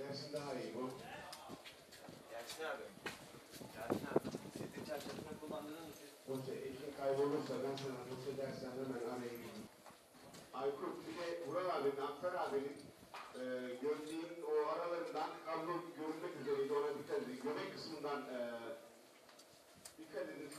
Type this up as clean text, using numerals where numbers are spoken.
Yasin daha iyi bu. Yasin abi. Yasin abi. Setin çarşafını kullandınız mı siz? O eşin kaybolursa ben sana nasıl dersen hemen arayayım. Aykut bir de Vural abinin, Aktar abinin gözlüğün o aralarından kablo görünmek üzereydi. Ona dikkat edin. Göbek kısmından dikkat edin.